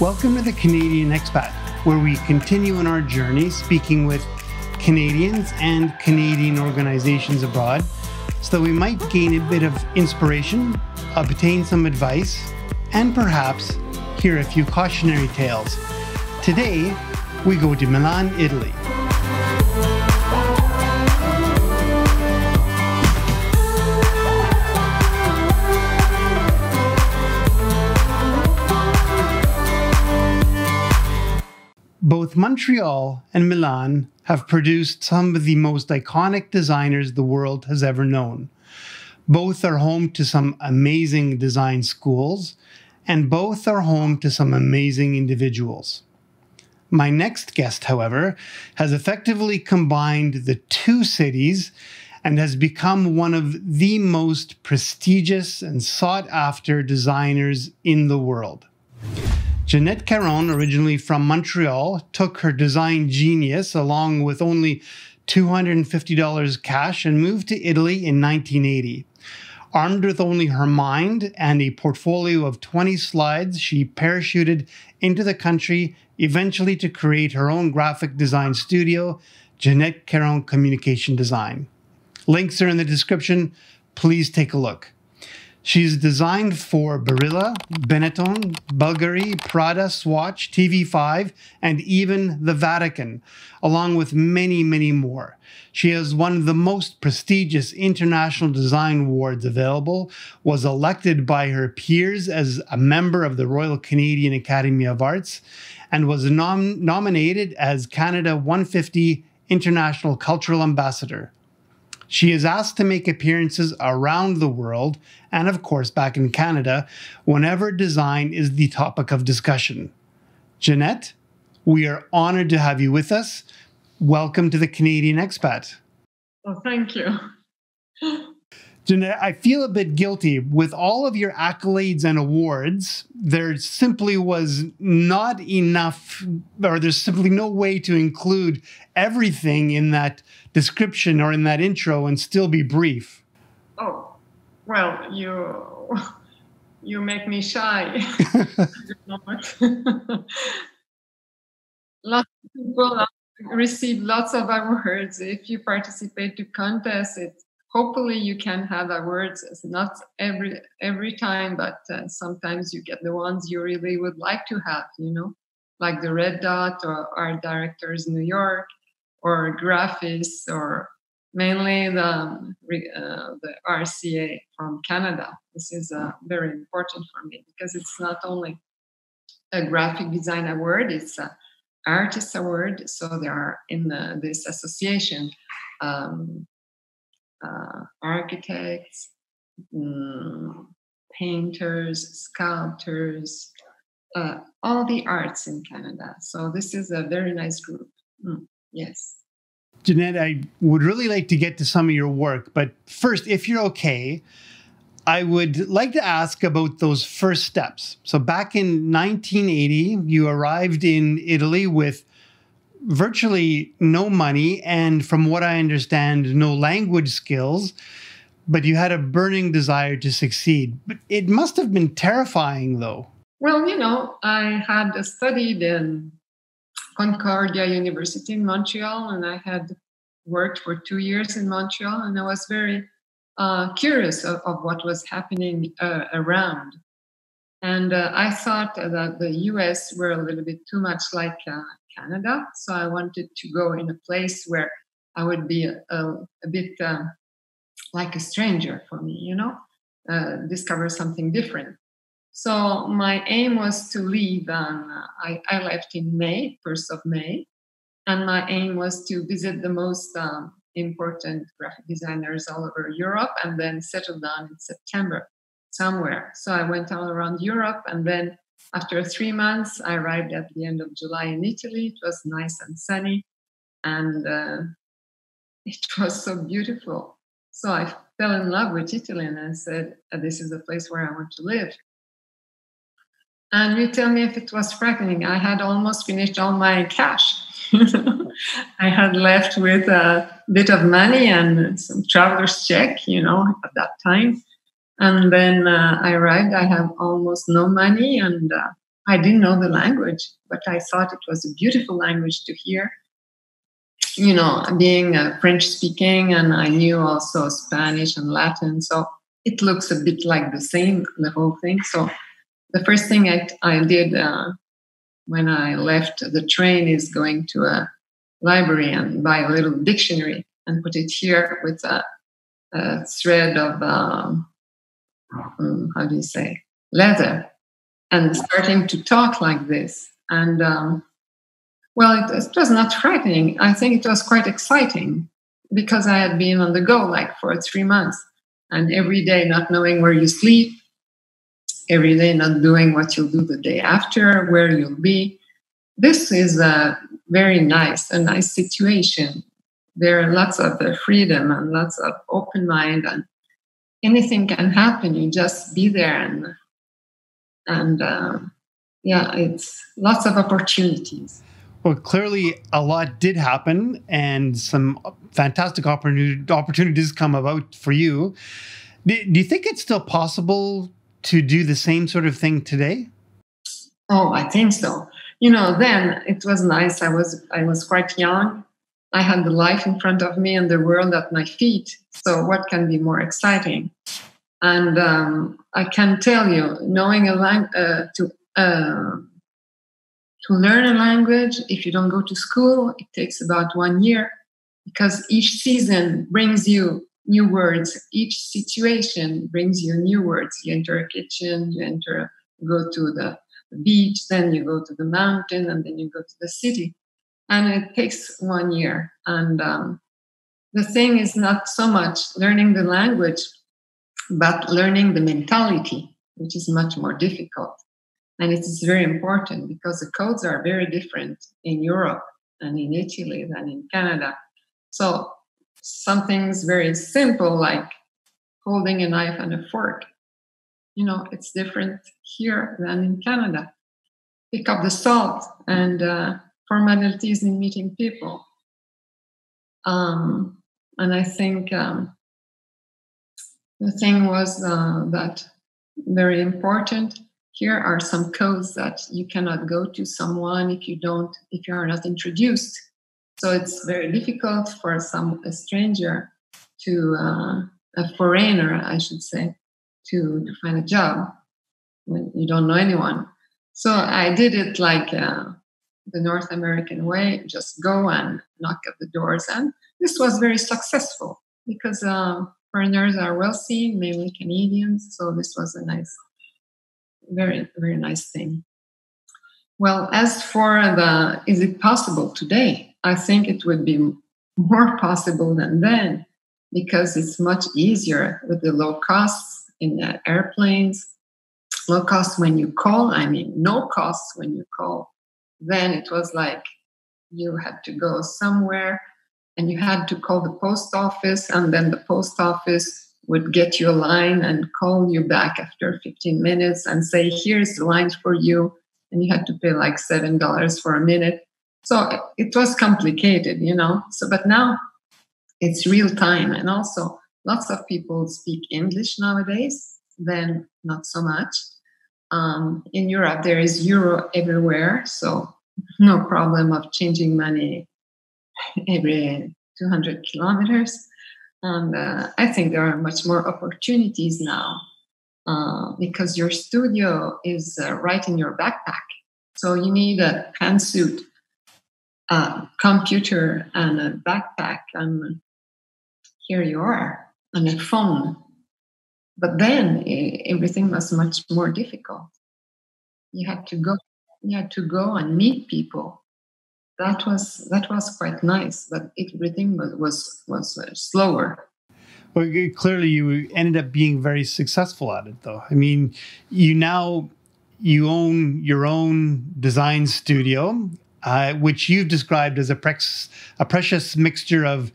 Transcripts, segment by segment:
Welcome to the Canadian Expat, where we continue on our journey speaking with Canadians and Canadian organizations abroad so that we might gain a bit of inspiration, obtain some advice, and perhaps hear a few cautionary tales. Today, we go to Milan, Italy. Both Montreal and Milan have produced some of the most iconic designers the world has ever known. Both are home to some amazing design schools, and both are home to some amazing individuals. My next guest, however, has effectively combined the two cities and has become one of the most prestigious and sought-after designers in the world. Ginette Caron, originally from Montreal, took her design genius along with only $250 cash and moved to Italy in 1980. Armed with only her mind and a portfolio of 20 slides, she parachuted into the country, eventually to create her own graphic design studio, Ginette Caron Communication Design. Links are in the description. Please take a look. She's designed for Barilla, Benetton, Bvlgari, Prada, Swatch, TV5, and even the Vatican, along with many, many more. She has one of the most prestigious international design awards available, was elected by her peers as a member of the Royal Canadian Academy of Arts, and was nominated as Canada 150 International Cultural Ambassador. She is asked to make appearances around the world, and of course back in Canada, whenever design is the topic of discussion. Ginette, we are honored to have you with us. Welcome to the Canadian Expat. Well, thank you. Janette, I feel a bit guilty. With all of your accolades and awards, there simply was not enough, or there's simply no way to include everything in that description or in that intro and still be brief. Oh, well, you make me shy. Lots of people receive lots of awards. If you participate to contests, hopefully you can have awards. It's not every time, but sometimes you get the ones you really would like to have, like the Red Dot or Art Directors New York or graphists or mainly the RCA from Canada. This is very important for me because it's not only a graphic design award, it's an artist award. So there are in this association architects, painters, sculptors, all the arts in Canada. So this is a very nice group. Yes. Janette, I would really like to get to some of your work, but first, if you're okay, I would like to ask about those first steps. So back in 1980, you arrived in Italy with virtually no money and, from what I understand, no language skills, but you had a burning desire to succeed. But it must have been terrifying, though. Well, I had studied in Concordia University in Montreal, and I had worked for 2 years in Montreal, and I was very curious of what was happening around. And I thought that the US were a little bit too much like Canada, so I wanted to go in a place where I would be a bit like a stranger for me, discover something different. So my aim was to leave. I left in May, 1st of May, and my aim was to visit the most important graphic designers all over Europe and then settle down in September somewhere. So I went all around Europe, and then after 3 months, I arrived at the end of July in Italy. It was nice and sunny, and it was so beautiful. So I fell in love with Italy, and I said, this is the place where I want to live. And you tell me if it was frightening. I had almost finished all my cash. I had left with a bit of money and some traveler's check, at that time. And then I arrived. I have almost no money, and I didn't know the language, but I thought it was a beautiful language to hear. Being French speaking, and I knew also Spanish and Latin, so it looks a bit like the whole thing. So the first thing I did when I left the train is going to a library and buy a little dictionary and put it here with a thread of, leather, and starting to talk like this. And it was not frightening. I think it was quite exciting because I had been on the go like for 3 months, and every day not knowing where you sleep, every day not doing what you'll do the day after, where you'll be. This is a nice situation. There are lots of freedom and lots of open mind, and anything can happen. You just be there, and it's lots of opportunities. Well, clearly a lot did happen, and some fantastic opportunities come about for you. Do you think it's still possible to do the same sort of thing today? Oh, I think so. Then it was nice. I was quite young. I had the life in front of me and the world at my feet. So what can be more exciting? And I can tell you, knowing to learn a language, if you don't go to school, it takes about 1 year, because each season brings you new words. Each situation brings you new words. You enter a kitchen, go to the beach, then you go to the mountain, and then you go to the city. And it takes 1 year. And the thing is not so much learning the language, but learning the mentality, which is much more difficult. And it is very important because the codes are very different in Europe and in Italy than in Canada. So something's very simple, like holding a knife and a fork. It's different here than in Canada. Pick up the salt and formalities in meeting people. And I think the thing was that very important. Here are some codes that you cannot go to someone if you are not introduced. So it's very difficult for a stranger a foreigner, I should say, to find a job when you don't know anyone. So I did it like the North American way, just go and knock at the doors. And this was very successful because foreigners are well seen, mainly Canadians. So this was a very, very nice thing. Well, as for is it possible today? I think it would be more possible than then, because it's much easier with the low costs in the airplanes. Low cost when you call, no costs when you call. Then it was like you had to go somewhere and you had to call the post office, and then the post office would get you a line and call you back after 15 minutes and say, here's the line for you. And you had to pay like $7 for a minute. So it was complicated, So, but now it's real time. And also lots of people speak English nowadays, then not so much. In Europe, there is euro everywhere. So no problem of changing money every 200 kilometers. And I think there are much more opportunities now because your studio is right in your backpack. So you need a pantsuit, a computer, and a backpack. And here you are, on a phone. But then everything was much more difficult. You had to go and meet people. That was quite nice, but everything was slower. Well, clearly you ended up being very successful at it, though. You own your own design studio, which you've described as a precious mixture of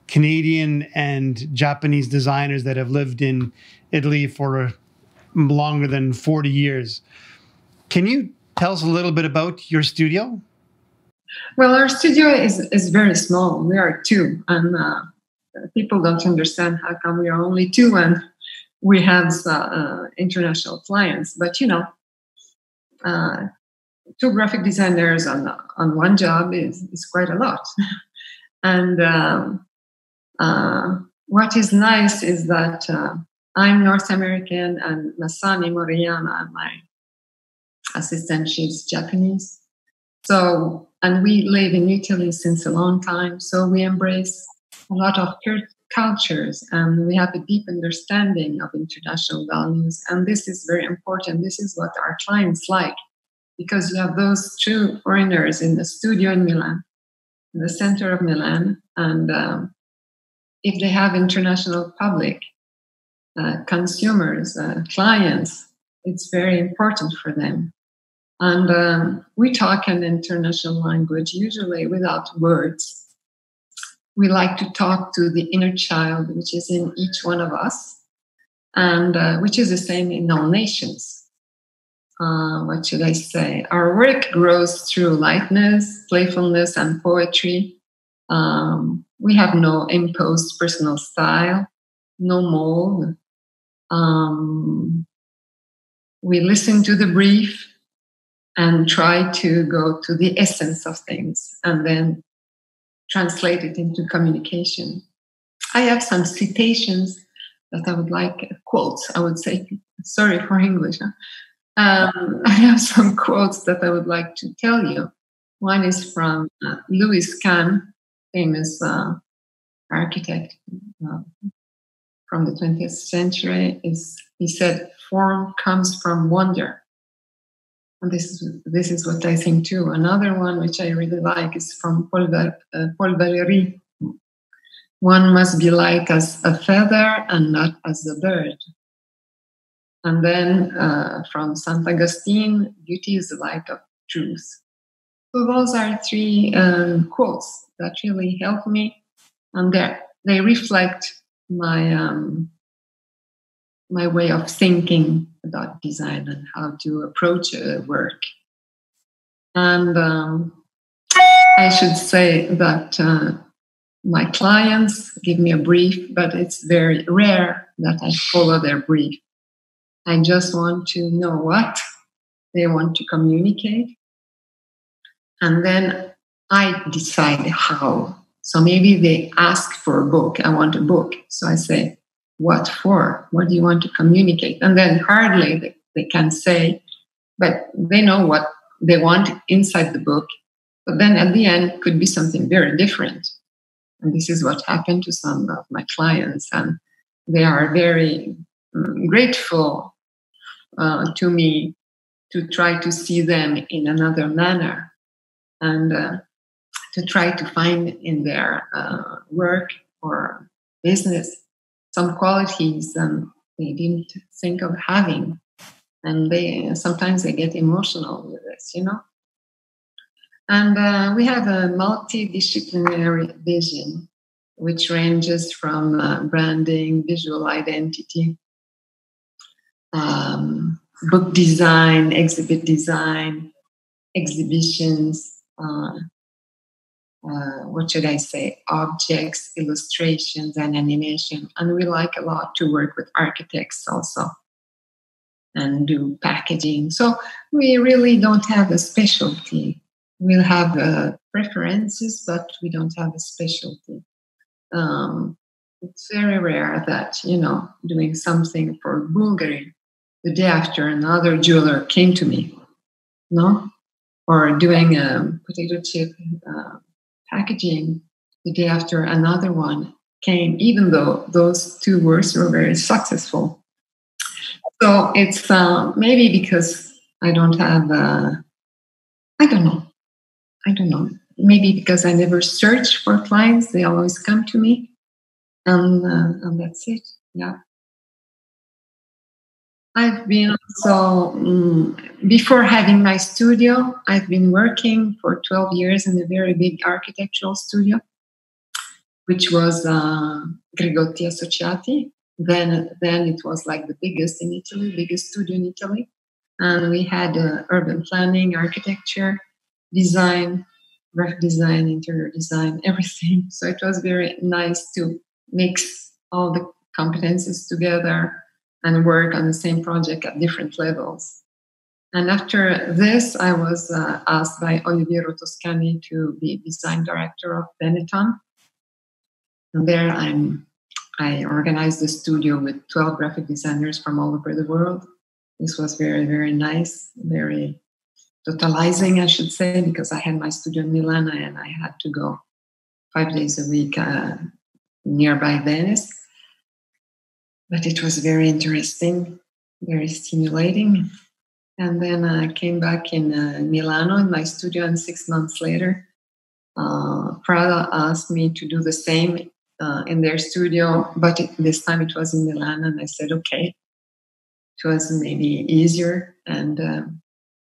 Canadian and Japanese designers that have lived in Italy for longer than 40 years. Can you tell us a little bit about your studio? Well, our studio is very small. We are two, and people don't understand how come we are only two and we have international clients. But two graphic designers on one job is quite a lot. And what is nice is that I'm North American, and Masami Moriyama, my assistant, she's Japanese. So, and we live in Italy since a long time, so we embrace a lot of cultures, and we have a deep understanding of international values. And this is very important. This is what our clients like, because you have those two foreigners in the studio in Milan, in the center of Milan, and if they have international public consumers, clients, it's very important for them. And we talk an international language, usually without words. We like to talk to the inner child, which is in each one of us, and which is the same in all nations. What should I say? Our work grows through lightness, playfulness, and poetry. We have no imposed personal style, no mold. We listen to the brief and try to go to the essence of things and then translate it into communication. I have some citations that I would like, quotes, I would say. Sorry for English. Huh? I have some quotes that I would like to tell you. One is from Louis Kahn, famous architect from the 20th century. He said, "Form comes from wonder." And this is what I think too. Another one which I really like is from Bvlgari. "One must be light as a feather and not as a bird." And then from St. Augustine, "Beauty is the light of truth." So those are three quotes that really help me, and they reflect my my way of thinking about design and how to approach work. And I should say that my clients give me a brief, but it's very rare that I follow their brief. I just want to know what they want to communicate, and then I decide how. So maybe they ask for a book. I want a book. So I say, what for? What do you want to communicate? And then hardly they can say, but they know what they want inside the book. But then at the end, it could be something very different. And this is what happened to some of my clients. And they are very grateful to me to try to see them in another manner, and to try to find in their work or business some qualities they didn't think of having. And sometimes they get emotional with this, you know. And we have a multidisciplinary vision, which ranges from branding, visual identity, book design, exhibit design, exhibitions, what should I say, objects, illustrations, and animation. And we like a lot to work with architects also and do packaging. So we really don't have a specialty. We'll have preferences, but we don't have a specialty. It's very rare that, you know, doing something for Bvlgari, the day after another jeweler came to me, no? Or doing a potato chip packaging, the day after another one came, even though those two works were very successful. So it's maybe because I don't have, I don't know. Maybe because I never search for clients, they always come to me, and that's it. Yeah. I've been also, before having my studio, I've been working for 12 years in a very big architectural studio, which was Gregotti Associati. Then it was like the biggest in Italy, biggest studio in Italy. And we had urban planning, architecture, design, graphic design, interior design, everything. So it was very nice to mix all the competencies together and work on the same project at different levels. And after this, I was asked by Oliviero Toscani to be design director of Benetton. And there I organized the studio with 12 graphic designers from all over the world. This was very, very nice, very totalizing, I should say, because I had my studio in Milan and I had to go 5 days a week nearby Venice. But it was very interesting, very stimulating. And then I came back in Milano in my studio, and 6 months later, Prada asked me to do the same in their studio, but this time it was in Milan, and I said, okay. It was maybe easier. And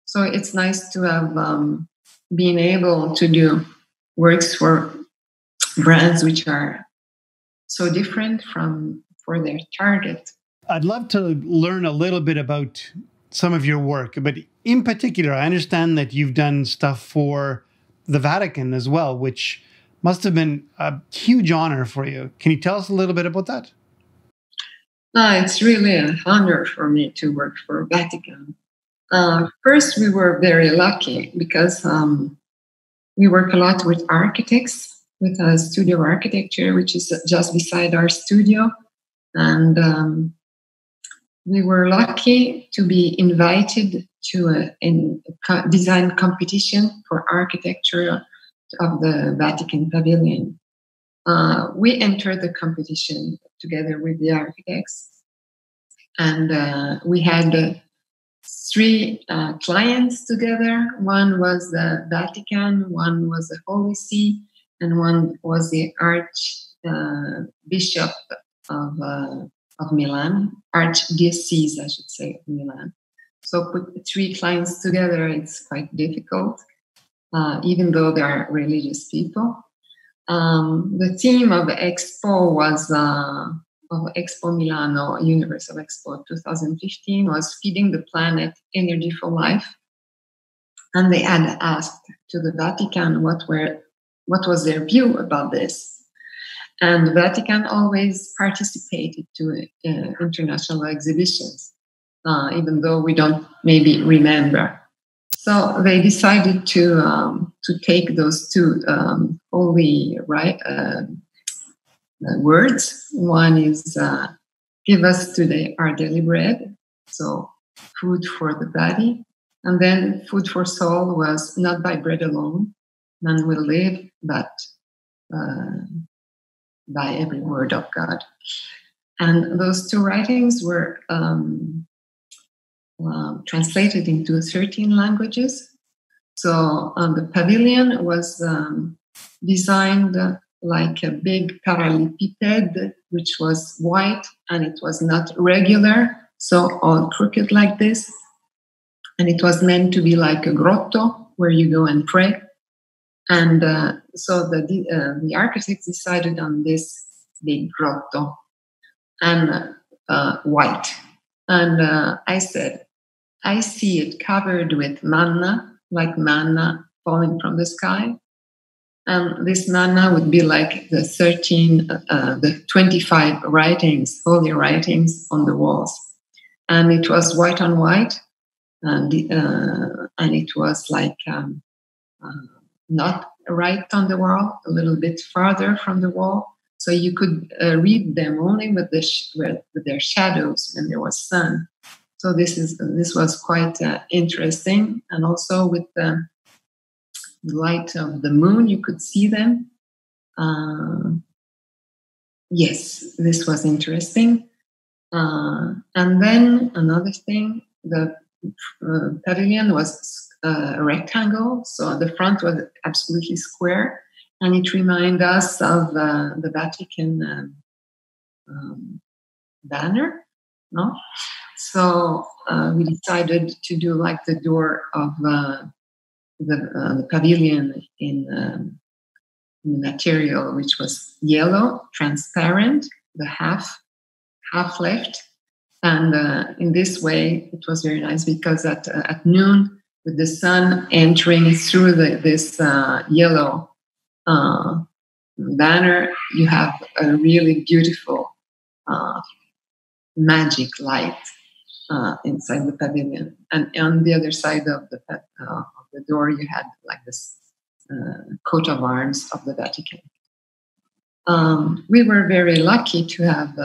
so it's nice to have been able to do works for brands which are so different for their target. I'd love to learn a little bit about some of your work, but in particular, I understand that you've done stuff for the Vatican as well, which must have been a huge honor for you. Can you tell us a little bit about that? It's really an honor for me to work for Vatican. First, we were very lucky because we work a lot with architects, with a studio architecture, which is just beside our studio. And we were lucky to be invited to a design competition for architecture of the Vatican Pavilion. We entered the competition together with the architects, and we had 3 clients together. One was the Vatican, one was the Holy See, and one was the Archbishop of Milan, Archdiocese, I should say, of Milan. So put 3 clients together, it's quite difficult, even though they are religious people. The theme of Expo was of Expo Milano, Universe of Expo 2015, was Feeding the Planet, Energy for Life. And they had asked to the Vatican what was their view about this. And the Vatican always participated to international exhibitions, even though we don't maybe remember. So they decided to take those 2 holy words. One is give us today our daily bread, so food for the body. And then food for soul was not by bread alone, man will live, but by every word of God. And those 2 writings were translated into 13 languages. So the pavilion was designed like a big parallelepiped, which was white, and it was not regular, so all crooked like this. And it was meant to be like a grotto where you go and pray. And so the architects decided on this big grotto and white. And I said, I see it covered with manna, like manna falling from the sky. And this manna would be like the 25 writings, holy writings on the walls. And it was white on white. And it was like not right on the wall, a little bit farther from the wall. So you could read them only with their shadows when there was sun. So this was quite interesting, and also with the light of the moon, you could see them. Yes, this was interesting. And then another thing, the pavilion was a rectangle, so the front was absolutely square, and it reminded us of the Vatican banner, no? So we decided to do like the door of the pavilion in material which was yellow, transparent, the half left. And in this way, it was very nice because at noon, with the sun entering through this yellow banner, you have a really beautiful magic light. inside the pavilion. And on the other side of the door, you had like this coat of arms of the Vatican. We were very lucky to have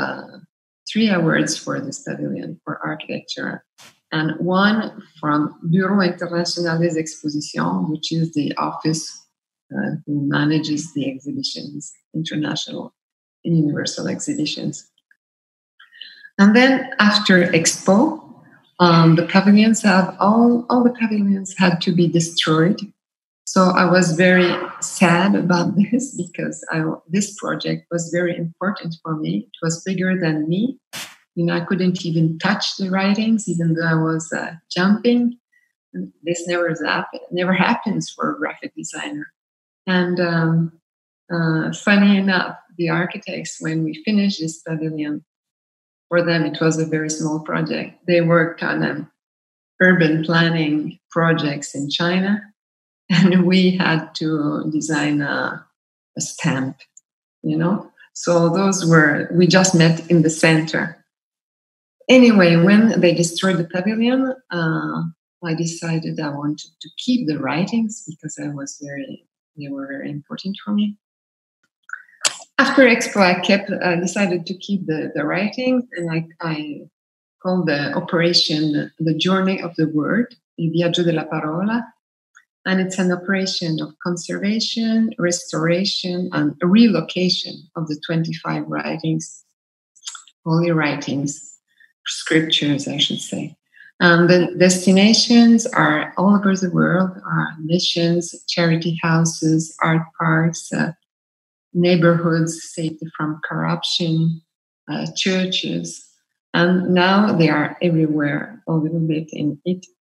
3 awards for this pavilion for architecture, and one from Bureau International des Expositions, which is the office who manages the exhibitions, international and universal exhibitions. And then after Expo, the pavilions all the pavilions had to be destroyed. So I was very sad about this because this project was very important for me. It was bigger than me. I couldn't even touch the writings, even though I was jumping. This never happens for a graphic designer. And funny enough, the architects, when we finished this pavilion, for them it was a very small project. They worked on urban planning projects in China, and we had to design a stamp, So we just met in the center. Anyway, when they destroyed the pavilion, I decided I wanted to keep the writings because they were very important for me. After Expo, I decided to keep the writings, and I called the operation the Journey of the Word, Il Viaggio della Parola. And it's an operation of conservation, restoration, and relocation of the 25 writings, holy writings, scriptures, I should say. And the destinations are all over the world, are missions, charity houses, art parks, neighborhoods saved from corruption, churches. And now they are everywhere, a little bit in Italy,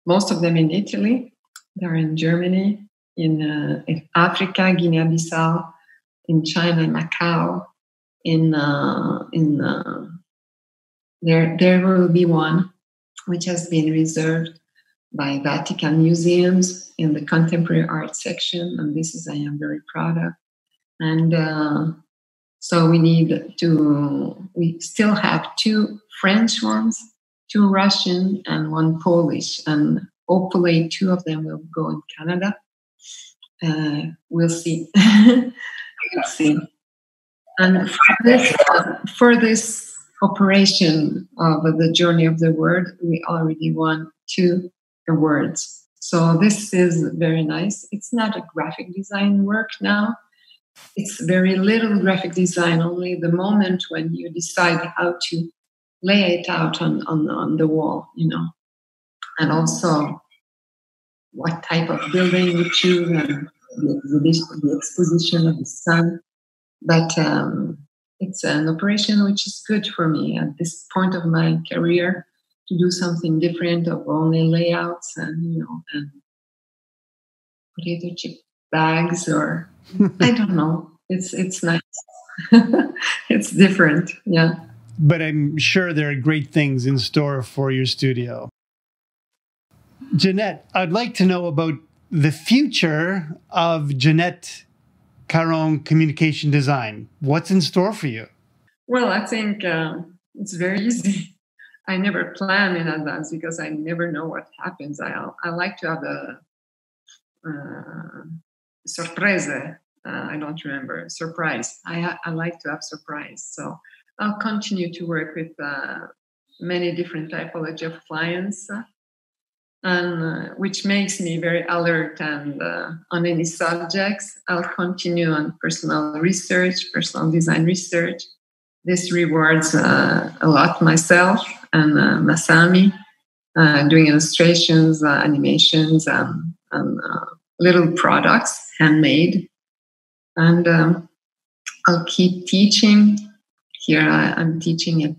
most of them in Italy. They're in Germany, in Africa, Guinea-Bissau, in China, Macau. There will be one which has been reserved by Vatican museums in the contemporary art section, and I am very proud of. And so we still have 2 French ones, 2 Russian, and 1 Polish, and hopefully 2 of them will go in Canada. We'll see. We'll see. And for this operation of the Journey of the Word, we already won 2 awards. So this is very nice. It's not a graphic design work now. It's very little graphic design, only the moment when you decide how to lay it out on the wall, and also what type of building you choose and the exposition of the sun. But it's an operation which is good for me at this point of my career to do something different of only layouts and potato chip bags or I don't know. It's nice. It's different, yeah. But I'm sure there are great things in store for your studio. Janette, I'd like to know about the future of Ginette Caron communication design. What's in store for you? Well, I think it's very easy. I never plan in advance because I never know what happens. I like to have a surprise. I don't remember. Surprise. I like to have surprise. So I'll continue to work with many different typology of clients, and which makes me very alert and on any subjects. I'll continue on personal research, personal design research. This rewards a lot myself and Masami, doing illustrations, animations, and little products, handmade. And I'll keep teaching. Here I'm teaching in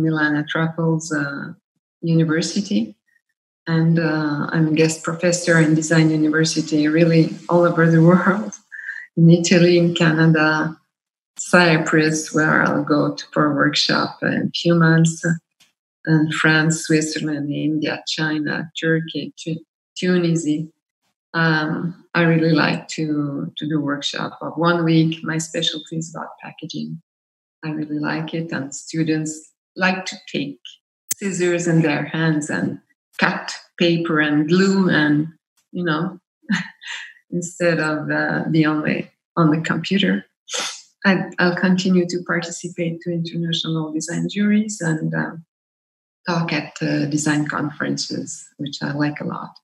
Milan at Raffles University. And I'm a guest professor in Design University, really all over the world, in Italy, in Canada, Cyprus, where I'll go for a workshop in a few months, and France, Switzerland, India, China, Turkey, Tunisia. I really like to do workshop of 1 week. My specialty is about packaging. I really like it, and students like to take scissors in their hands and cut paper and glue and, instead of be on the computer. I'll continue to participate to international design juries and talk at design conferences, which I like a lot.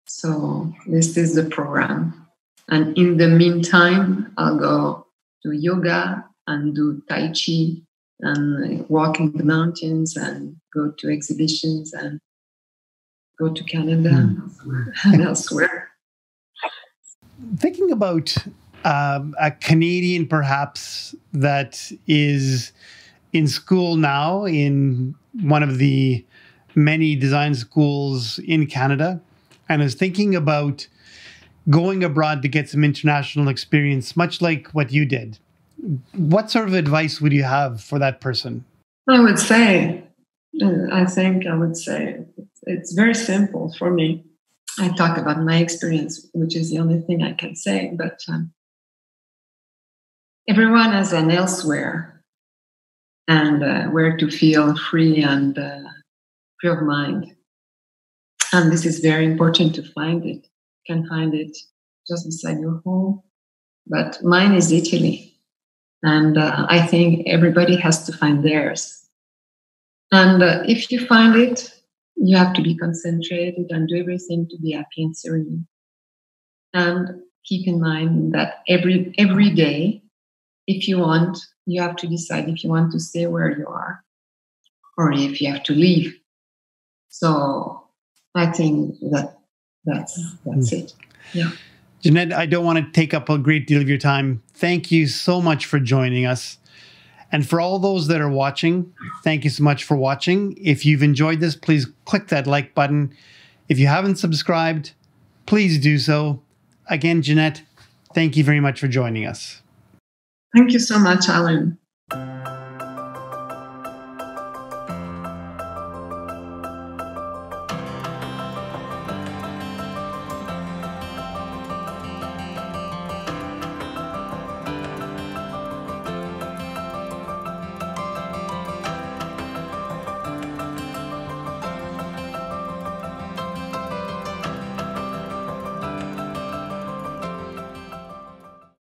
So this is the program. And in the meantime, I'll go to yoga and do Tai Chi and walk in the mountains and go to exhibitions and go to Canada and elsewhere. Thinking about a Canadian perhaps that is in school now in one of the many design schools in Canada and is thinking about going abroad to get some international experience, much like what you did. What sort of advice would you have for that person? I would say it's very simple for me. I talk about my experience, which is the only thing I can say, but everyone has an elsewhere and where to feel free and free of mind. And this is very important to find it. You can find it just beside your home. But mine is Italy. And I think everybody has to find theirs. And if you find it, you have to be concentrated and do everything to be happy and serene. And keep in mind that every day, if you want, you have to decide if you want to stay where you are or if you have to leave. So I think that's it. Yeah. Janette, I don't want to take up a great deal of your time. Thank you so much for joining us. And for all those that are watching, thank you so much for watching. If you've enjoyed this, please click that like button. If you haven't subscribed, please do so. Again, Janette, thank you very much for joining us. Thank you so much, Alan.